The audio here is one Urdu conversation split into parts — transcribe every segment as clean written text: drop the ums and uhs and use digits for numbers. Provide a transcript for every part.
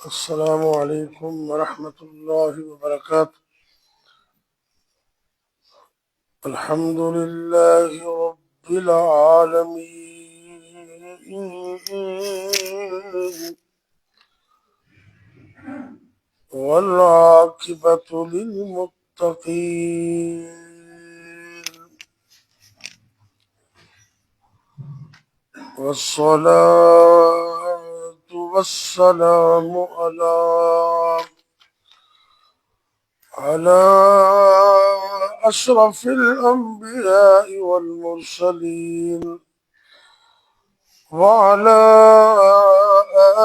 السلام علیکم ورحمۃ اللہ وبرکاتہ۔ الحمد للہ رب العالمین والعاقبۃ للمتقین والصلاة والسلام على أشرف الأنبياء والمرسلين وعلى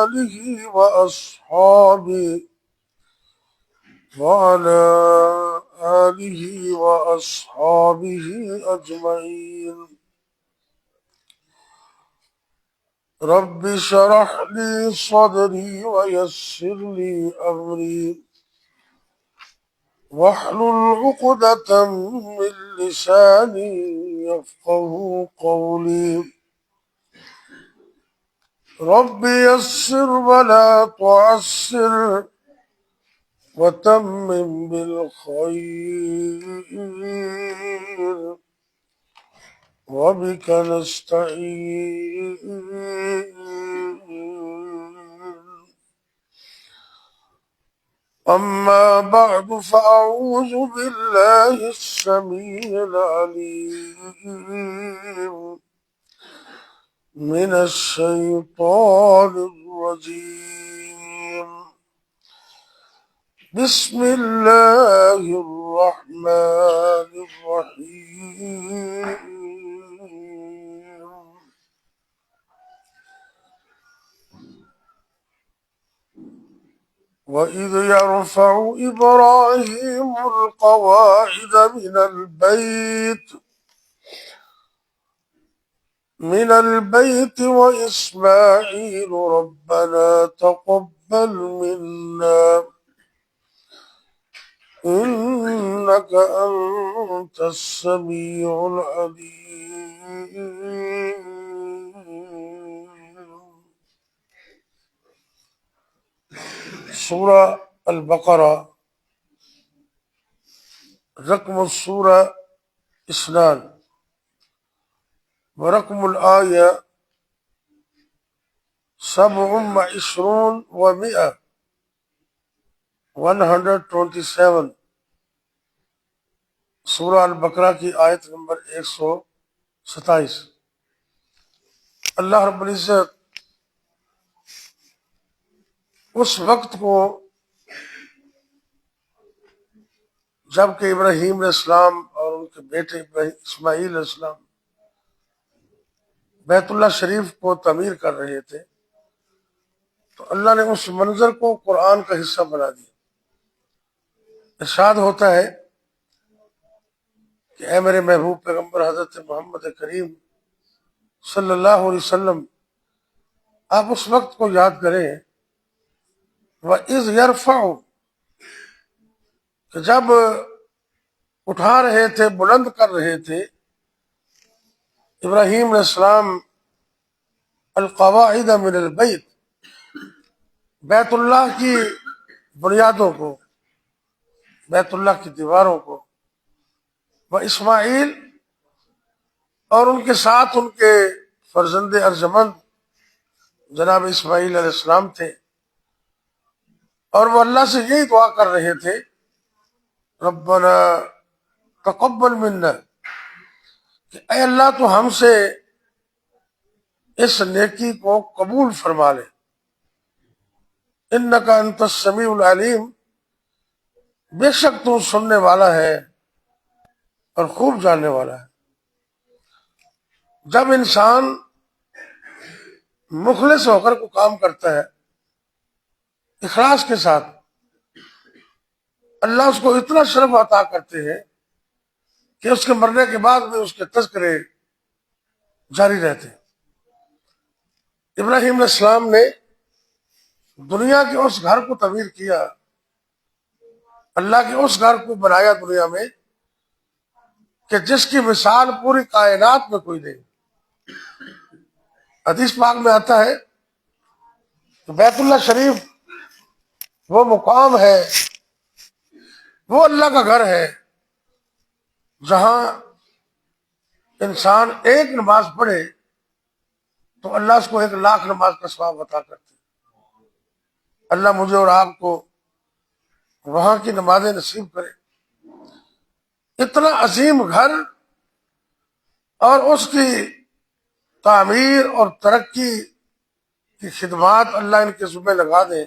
آله وأصحابه أجمعين۔ رب اشرح لي صدري ويسر لي أمري واحلل عقدة من لساني يفقهوا قولي۔ رب يسر ولا تعسر وتمم بالخير وبك نستعين۔ أما بعد فأعوذ بالله السميع العليم من الشيطان الرجيم۔ بسم الله الرحمن الرحيم۔ وَإِذْ يَرْفَعُ إِبْرَاهِيمُ الْقَوَاعِدَ من البيت وإسماعيل ربنا تقبل منا إنك أنت السميع العليم۔ سورہ البقرہ، رقم السورہ 2 ورقم الآیہ 27 و100 127۔ سورہ البقرہ کی آیت نمبر 127۔ اللہ رب العزت اس وقت کو جب کہ ابراہیم علیہ السلام اور ان کے بیٹے اسماعیل علیہ السلام بیت اللہ شریف کو تعمیر کر رہے تھے، تو اللہ نے اس منظر کو قرآن کا حصہ بنا دیا۔ ارشاد ہوتا ہے کہ اے میرے محبوب پیغمبر حضرت محمد کریم صلی اللہ علیہ وسلم، آپ اس وقت کو یاد کریں وَإِذْ يَرْفَعُ، کہ جب اٹھا رہے تھے، بلند کر رہے تھے ابراہیم علیہ السلام القواعد من البیت، بیت اللہ کی بنیادوں کو، بیت اللہ کی دیواروں کو، وہ اسماعیل، اور ان کے ساتھ ان کے فرزند ارجمند جناب اسماعیل علیہ السلام تھے، اور وہ اللہ سے یہی دعا کر رہے تھے ربنا تقبل منا، کہ اے اللہ تو ہم سے اس نیکی کو قبول فرما لے، انک انت السمیع العلیم، بے شک تو سننے والا ہے اور خوب جاننے والا ہے۔ جب انسان مخلص ہو کر کو کام کرتا ہے، اخلاص کے ساتھ، اللہ اس کو اتنا شرف عطا کرتے ہیں کہ اس کے مرنے کے بعد بھی اس کے تذکرے جاری رہتے ہیں۔ ابراہیم علیہ السلام نے دنیا کے اس گھر کو تعمیر کیا، اللہ کے اس گھر کو بنایا دنیا میں کہ جس کی مثال پوری کائنات میں کوئی نہیں۔ حدیث پاک میں آتا ہے کہ بیت اللہ شریف وہ مقام ہے، وہ اللہ کا گھر ہے جہاں انسان ایک نماز پڑھے تو اللہ اس کو 1,00,000 نماز کا ثواب عطا کرتے. اللہ مجھے اور آپ کو وہاں کی نمازیں نصیب کرے. اتنا عظیم گھر اور اس کی تعمیر اور ترقی کی خدمات اللہ ان کے ذمہ لگا دے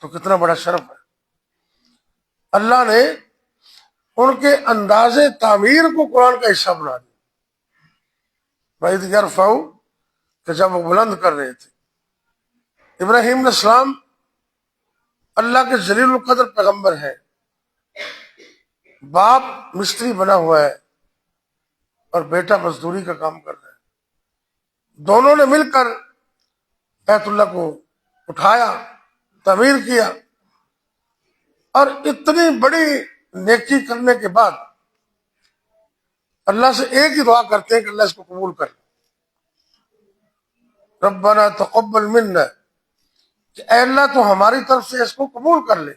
تو کتنا بڑا شرف ہے. اللہ نے ان کے انداز تعمیر کو قرآن کا حصہ بنا دیا. وَإِذْ يَرْفَعُ کہ جب وہ بلند کر رہے تھے. ابراہیم علیہ السلام اللہ کے جلیل القدر پیغمبر ہے، باپ مستری بنا ہوا ہے اور بیٹا مزدوری کا کام کر رہا ہے. دونوں نے مل کر بیت اللہ کو اٹھایا، تعمیر کیا، اور اتنی بڑی نیکی کرنے کے بعد اللہ سے ایک ہی دعا کرتے ہیں کہ اللہ اس کو قبول کر. ربنا تقبل منا کہ اے اللہ تو ہماری طرف سے اس کو قبول کر لے.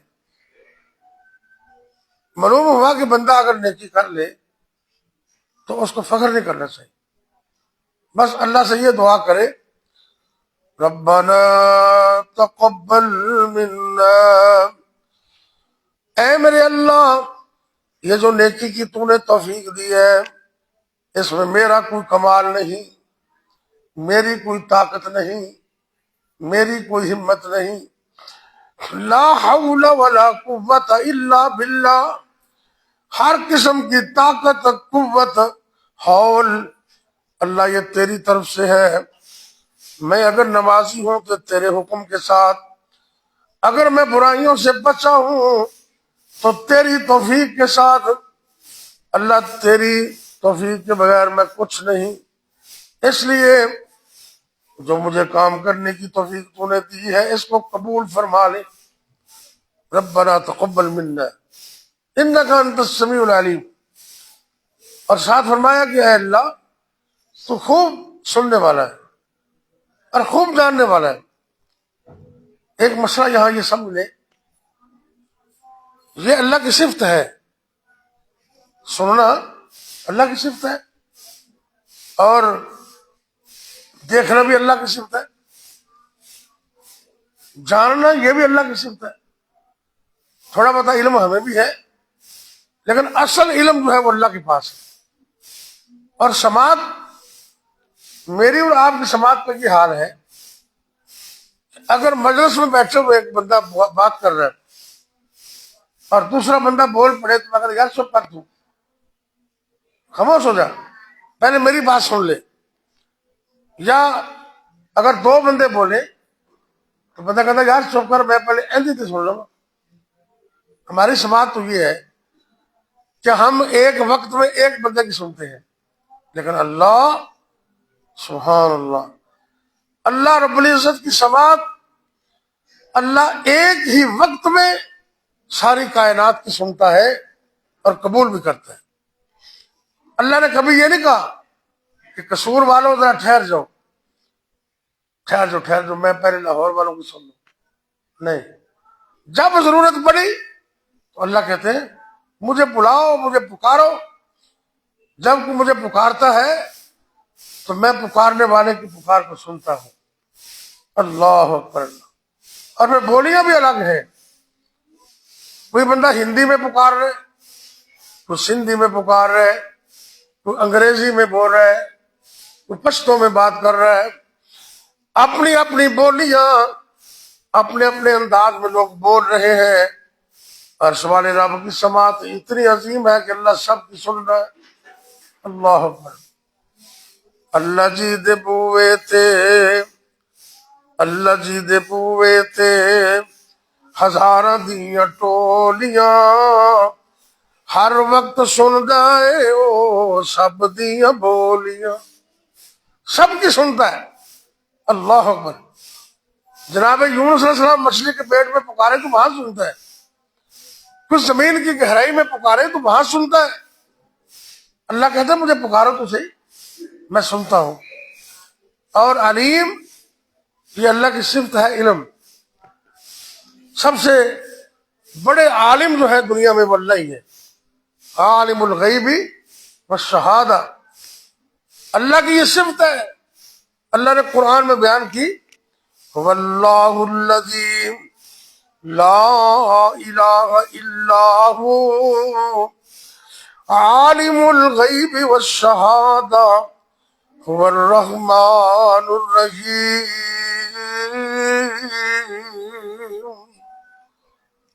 معلوم ہوا کہ بندہ اگر نیکی کر لے تو اس کو فخر نہیں کرنا چاہیے، بس اللہ سے یہ دعا کرے ربنا تقبل منا، اے میرے اللہ یہ جو نیکی کی تو نے توفیق دی ہے اس میں میرا کوئی کمال نہیں، میری کوئی طاقت نہیں، میری کوئی ہمت نہیں. لا حول ولا قوت الا باللہ، ہر قسم کی طاقت، قوت، حول اللہ یہ تیری طرف سے ہے. میں اگر نمازی ہوں تو تیرے حکم کے ساتھ، اگر میں برائیوں سے بچا ہوں تو تیری توفیق کے ساتھ. اللہ تیری توفیق کے بغیر میں کچھ نہیں، اس لیے جو مجھے کام کرنے کی توفیق تو نے دی ہے اس کو قبول فرما لے. ربنا تقبل منا انک انت السمیع العلیم. اور ساتھ فرمایا کہ اے اللہ تو خوب سننے والا ہے اور خوب جاننے والا ہے. ایک مسئلہ یہاں یہ سمجھ لیں، یہ اللہ کی صفت ہے، سننا اللہ کی صفت ہے اور دیکھنا بھی اللہ کی صفت ہے، جاننا یہ بھی اللہ کی صفت ہے. تھوڑا بہت علم ہمیں بھی ہے لیکن اصل علم جو ہے وہ اللہ کے پاس ہے. اور سماعت، میری اور آپ کی سماعت کا یہ حال ہے، اگر مجلس میں بیٹھے ہوئے ایک بندہ بات کر رہا ہے اور دوسرا بندہ بول پڑے تو میں کہتا یار چپ کر، تو خاموش ہو جا، پہلے میری بات سن لے. یا اگر دو بندے بولے تو بندہ کہتا یار چپ کر، میں پہلے ایندی سن لوں گا. ہماری سماعت تو یہ ہے کہ ہم ایک وقت میں ایک بندے کی سنتے ہیں، لیکن اللہ سبحان اللہ، اللہ رب العزت کی سماعت اللہ ایک ہی وقت میں ساری کائنات کی سنتا ہے اور قبول بھی کرتا ہے. اللہ نے کبھی یہ نہیں کہا کہ قصور والوں ذرا ٹھہر جاؤ ٹھہر جاؤ میں پہلے لاہور والوں کی سن لوں. نہیں، جب ضرورت پڑی تو اللہ کہتے ہیں مجھے بلاؤ، مجھے پکارو. جب کوئی مجھے پکارتا ہے تو میں پکارنے والے کی پکار کو سنتا ہوں. اللہ اکبر اللہ. اور میں بولیاں بھی الگ ہیں، کوئی بندہ ہندی میں پکار رہے، کوئی سندھی میں پکار رہے، کوئی انگریزی میں بول رہا ہے، کوئی پشتو میں بات کر رہا ہے. اپنی اپنی بولیاں اپنے اپنے انداز میں لوگ بول رہے ہیں. اور سوال رب کی سماعت اتنی عظیم ہے کہ اللہ سب کی سن رہا ہے. اللہ اکبر. اللہ جی دے بوئے تے، اللہ جی دے بوئے تے ہزاراں دیاں ٹولیاں، ہر وقت سندا اے او سب دیاں بولیاں. سب کی سنتا ہے. اللہ اکبر. جناب یونس علیہ السلام مچھلی کے پیٹ میں پکارے تو وہاں سنتا ہے، کچھ زمین کی گہرائی میں پکارے تو وہاں سنتا ہے. اللہ کہتا ہے مجھے پکارو تو صحیح، میں سنتا ہوں. اور علیم، یہ اللہ کی صفت ہے علم. سب سے بڑے عالم جو ہے دنیا میں وہ اللہ ہی ہے، عالم الغیب والشہادہ، اللہ کی یہ صفت ہے۔ اللہ نے قرآن میں بیان کی، واللہ الذی لا الہ الا ہو عالم الغیب والشہادہ هو الرحمن الرحیم۔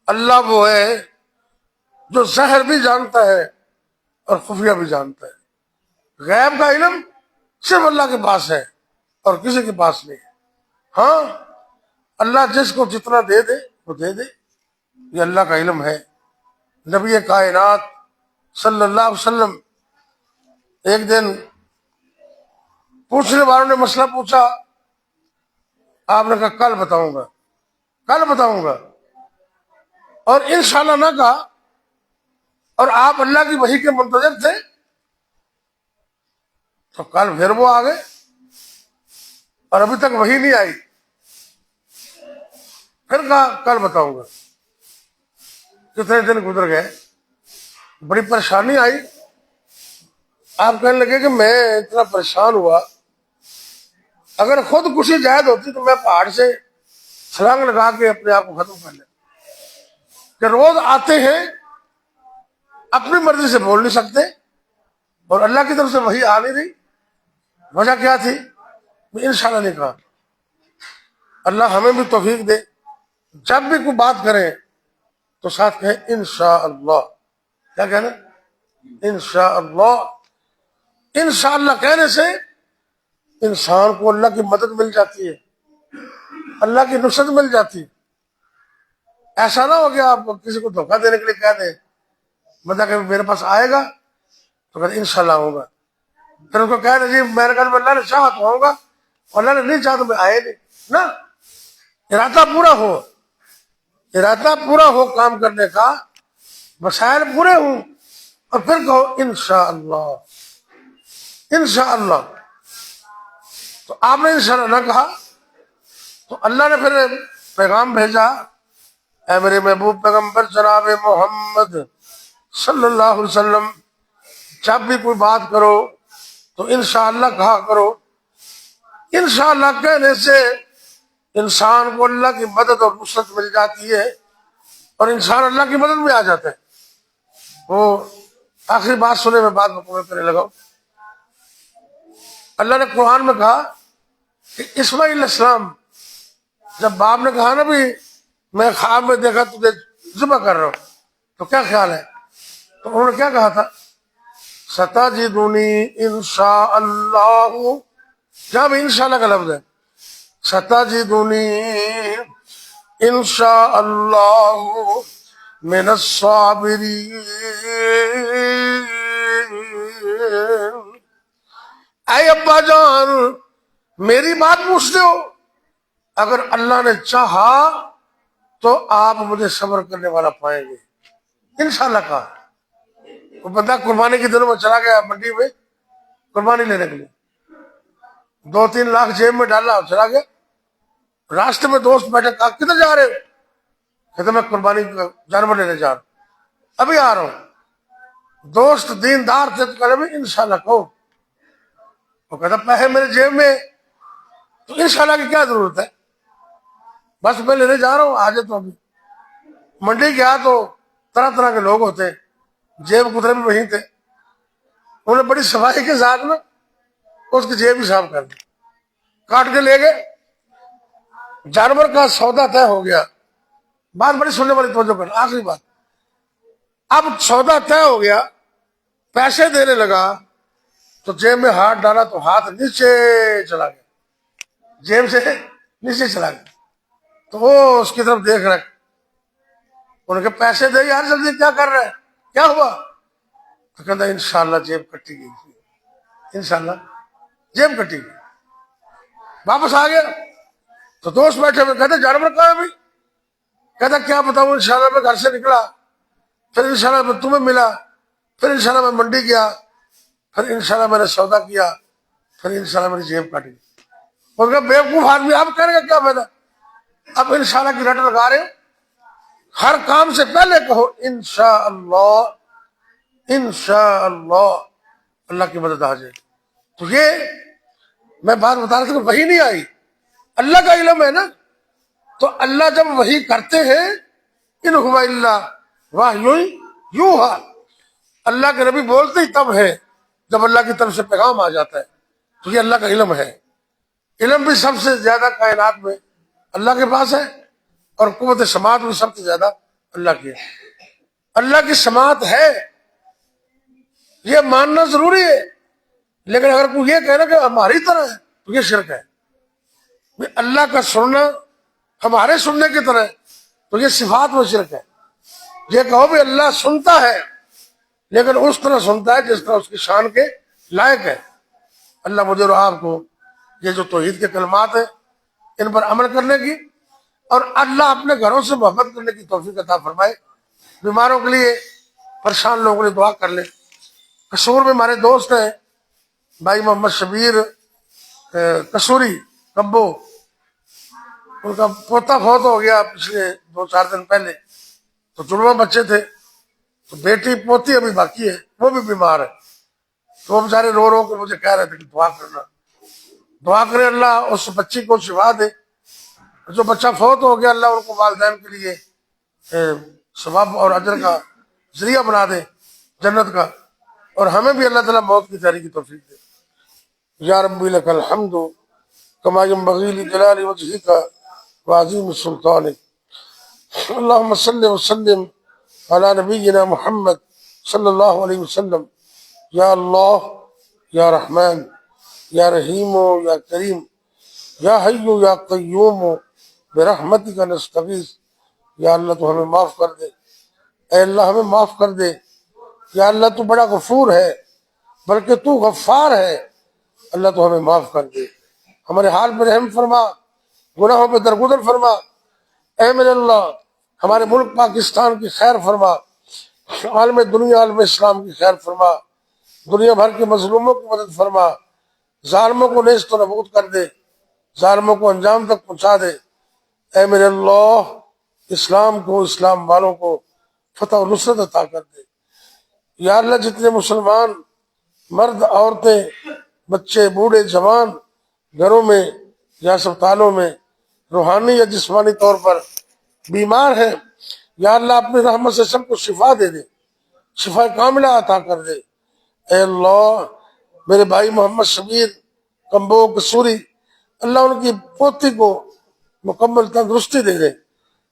اللہ وہ ہے جو ظاہر بھی جانتا ہے اور خفیہ بھی جانتا ہے۔ غیب کا علم صرف اللہ کے پاس ہے اور کسی کے پاس نہیں ہے۔ ہاں اللہ جس کو جتنا دے دے وہ دے دے، یہ اللہ کا علم ہے۔ نبی کائنات صلی اللہ علیہ وسلم ایک دن پوچھنے والوں نے مسئلہ پوچھا، آپ نے کہا کل بتاؤں گا، کل بتاؤں گا، اور انشاءاللہ نہ کہا، اور آپ اللہ کی وحی کے منتظر تھے، تو کل پھر وہ آ گئے اور ابھی تک وحی نہیں آئی، پھر کہا کل بتاؤں گا۔ کتنے دن گزر گئے، بڑی پریشانی آئی، آپ کہنے لگے کہ میں اتنا پریشان ہوا، اگر خود کشی جائز ہوتی تو میں پہاڑ سے چھلانگ لگا کے اپنے آپ کو ختم کر لیتا، کہ روز آتے ہیں اپنی مرضی سے بول نہیں سکتے اور اللہ کی طرف سے وحی آ نہیں رہی، وجہ کیا تھی؟ میں انشاءاللہ نہیں کہا۔ اللہ ہمیں بھی توفیق دے، جب بھی کوئی بات کریں تو ساتھ کہیں انشاءاللہ۔ کیا کہنا؟ انشاءاللہ۔ انشاءاللہ کہنے سے انسان کو اللہ کی مدد مل جاتی ہے، اللہ کی نصرت مل جاتی ہے۔ ایسا نہ ہو کہ آپ کسی کو دھوکہ دینے کے لیے کہہ دیں، بندہ کہ میرے پاس آئے گا تو کہتے انشاءاللہ ہوگا، پھر اس کو کہہ دیں جی میرے گھر میں اللہ نے چاہا تو ہوگا، اور اللہ نے نہیں چاہا تو میں آئے نہیں نا۔ ارادہ پورا ہو، ارادہ پورا ہو کام کرنے کا، وسائل پورے ہوں، اور پھر کہو انشاءاللہ، انشاءاللہ۔ تو آپ نے انشاءاللہ نہ کہا تو اللہ نے پھر پیغام بھیجا، اے میرے محبوب پیغمبر جناب محمد صلی اللہ علیہ وسلم، جب بھی کوئی بات کرو تو انشاءاللہ کہا کرو۔ انشاءاللہ کہنے سے انسان کو اللہ کی مدد اور نصرت مل جاتی ہے، اور انسان اللہ کی مدد میں آ جاتا ہے۔ وہ آخری بات سنے میں بات مکمل کرنے لگا۔ اللہ نے قرآن میں کہا کہ اسماعیل علیہ السلام، جب باپ نے کہا نا بھی میں خواب میں دیکھا تجھے ذبح کر رہا ہوں، تو کیا خیال ہے؟ تو انہوں نے کیا کہا تھا؟ ستجدنی انشاءاللہ، جہاں بھی انشاءاللہ کا لفظ ہے، ستجدنی انشاءاللہ من الصابرین۔ اے ابا جان میری بات پوچھتے ہو، اگر اللہ نے چاہا تو آپ مجھے صبر کرنے والا پائیں گے۔ انشاءاللہ کہا۔ وہ بندہ قربانی کے دنوں میں چلا گیا منڈی میں قربانی لینے کے لیے، 2-3 لاکھ جیب میں ڈالا اور چلا گیا۔ راستے میں دوست بیٹھے، کہا کدھر جا رہے ہو؟ کہتے میں قربانی کا جانور لینے جا رہا ہوں، ابھی آ رہا ہوں۔ دوست دیندار تھے تو کہا بھی انشاءاللہ کہو۔ وہ کہتا پیسے میرے جیب میں، تو انشاءاللہ کی کیا ضرورت ہے، بس میں لینے جا رہا ہوں، آج تو ابھی منڈی گیا تو طرح طرح کے لوگ ہوتے ہیں، جیب کترے بھی وہیں تھے، انہوں نے بڑی صفائی کے ساتھ نا اس کی جیب بھی صاف کر دی، کاٹ کے لے گئے۔ جانور کا سودا طے ہو گیا۔ بات بڑی سننے والی توجہ کر، آخری بات، اب سودا طے ہو گیا، پیسے دینے لگا تو جیب میں ہاتھ ڈالا تو ہاتھ نیچے چلا گیا، جیب سے نیچے چلا گیا، تو وہ اس کی طرف دیکھ رہا ہے، انہوں نے کہا پیسے دے یار جلدی، کیا کر رہے ہیں، کیا ہوا؟ تو کہتا انشاءاللہ جیب کٹی گئی تھی، انشاءاللہ جیب کٹی گئی۔ واپس آ گیا تو دوست بیٹھے ہوئے، کہتے جانور کہاں ہے بھائی؟ کہتا کیا بتاؤں، انشاءاللہ میں گھر سے نکلا، پھر انشاءاللہ میں تمہیں ملا، پھر انشاءاللہ میں منڈی گیا، پھر انشاءاللہ میں نے سودا کیا، پھر انشاءاللہ میری جیب کاٹی۔ اور کہا بیوقوف آدمی، آپ کہنے کا کیا فائدہ، اب انشاءاللہ کی رٹ لگا رہے ہو، ہر کام سے پہلے کہو انشاءاللہ، انشاءاللہ اللہ کی مدد آ جائے. تو یہ میں بات بتا رہا تھا کہ وحی نہیں آئی، اللہ کا علم ہے نا. تو اللہ جب وحی کرتے ہیں ان ہوا الا وحی یوحی، اللہ کے نبی بولتے ہی تب ہے جب اللہ کی طرف سے پیغام آ جاتا ہے. تو یہ اللہ کا علم ہے. علم بھی سب سے زیادہ کائنات میں اللہ کے پاس ہے، اور قوت سماعت بھی سب سے زیادہ اللہ کی ہے. اللہ کی سماعت ہے یہ ماننا ضروری ہے، لیکن اگر کوئی یہ کہنا کہ ہماری طرح ہے تو یہ شرک ہے. اللہ کا سننا ہمارے سننے کی طرح ہے تو یہ صفات میں شرک ہے. یہ کہو بھی اللہ سنتا ہے لیکن اس طرح سنتا ہے جس طرح اس کی شان کے لائق ہے. اللہ مجھے اور آپ کو یہ جو توحید کے کلمات ہیں ان پر عمل کرنے کی اور اللہ اپنے گھروں سے محبت کرنے کی توفیق عطا فرمائے. بیماروں کے لیے، پریشان لوگوں کے لیے دعا کر لیں. قصور میں ہمارے دوست ہیں بھائی محمد شبیر قصوری کبو، ان کا پوتا فوت ہو گیا پچھلے 2-4 دن پہلے. تو جڑواں بچے تھے، تو بیٹی پوتی ابھی باقی ہے، وہ بھی بیمار ہے. تو وہ بیچارے رو رو کے مجھے کہہ رہے تھے کہ دعا کرنا، دعا کرے اللہ اس بچی کو شفا دے. جو بچہ فوت ہو گیا اللہ ان کو والدین کے لیے ثواب اور اجر کا ذریعہ بنا دے جنت کا، اور ہمیں بھی اللہ تعالیٰ موت کی تیاری کی توفیق دے. یا ربی لک الحمد کما ینبغی لجلال وجہک وعظیم سلطانک. اللہم صلی وسلم علی نبینا محمد صلی اللہ علیہ وسلم. یا اللہ، یا رحمان، یا رحیم، یا کریم، یا حی یا قیوم برحمتک نستغیث. یا اللہ تو ہمیں معاف کر دے، اے اللہ ہمیں معاف کر دے. یا اللہ تو بڑا غفور ہے بلکہ تو غفار ہے، اللہ تو ہمیں معاف کر دے. ہمارے حال پر رحم فرما، گناہوں پہ درگزر فرما. اے میرے اللہ ہمارے ملک پاکستان کی خیر فرما، عالم دنیا عالم اسلام کی خیر فرما. دنیا بھر کے مظلوموں کی مدد فرما، ظالموں کو نیست و نابود کر دے، ظالموں کو انجام تک پہنچا دے. اے میرے اللہ اسلام کو، اسلام والوں کو فتح و نصرت عطا کر دے. یا اللہ جتنے مسلمان مرد، عورتیں، بچے، بوڑھے، جوان گھروں میں یا اسپتالوں میں روحانی یا جسمانی طور پر بیمار ہیں، یا اللہ اپنی رحمت سے سب کو شفا دے دے، شفا کاملہ عطا کر دے. اے اللہ میرے بھائی محمد شبیر کمبو قصوری، اللہ ان کی پوتی کو مکمل تندرستی دے دے.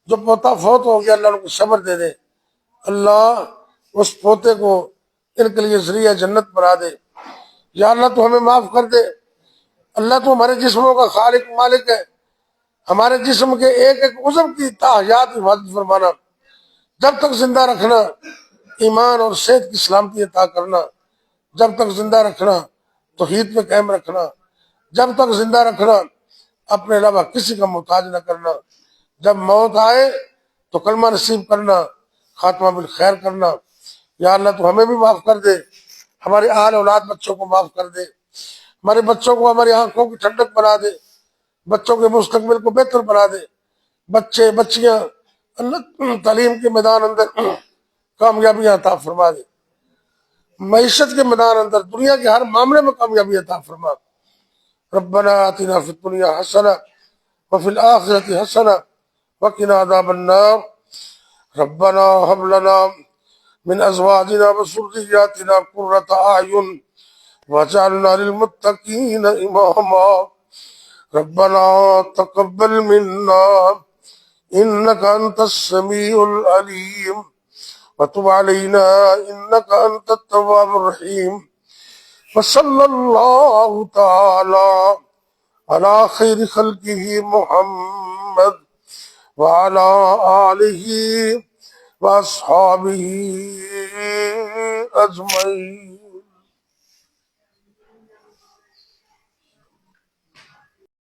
جو پوتا فوت ہو گیا اللہ ان کو صبر دے دے. اللہ اس پوتے کو ان کے لیے ذریعہ جنت بنا دے. یا اللہ تو ہمیں معاف کر دے. اللہ تو ہمارے جسموں کا خالق مالک ہے، ہمارے جسم کے ایک ایک عضو کی تاحیات حفاظت فرمانا، جب تک زندہ رکھنا، ایمان اور صحت کی سلامتی عطا کرنا، جب تک زندہ رکھنا توحید پہ قائم رکھنا، جب تک زندہ رکھنا اپنے علاوہ کسی کا محتاج نہ کرنا. جب موت آئے تو کلمہ نصیب کرنا، خاتمہ بالخیر کرنا. یا اللہ تو ہمیں بھی معاف کر دے، ہمارے آل اولاد بچوں کو معاف کر دے، ہمارے بچوں کو ہماری آنکھوں کی ٹھنڈک بنا دے، بچوں کے مستقبل کو بہتر بنا دے. بچے بچیاں اللہ تعلیم کے میدان اندر کامیابیاں عطا فرما دے، معیشت کے میدان اندر دنیا کے ہر معاملے میں کامیابی عطا فرما. ربنا آتنا فی الدنیا حسنہ وفی الآخرۃ حسنہ وقنا عذاب النار. ربنا هب لنا من ازواجنا وذرياتنا قرة اعین واجعلنا للمتقین اماما. ربنا تقبل منا انك انت السميع العليم وتب علينا انك انت التواب الرحيم. وصلى الله تعالى على خير خلقه محمد وعلى آله وأصحابه أجمعين.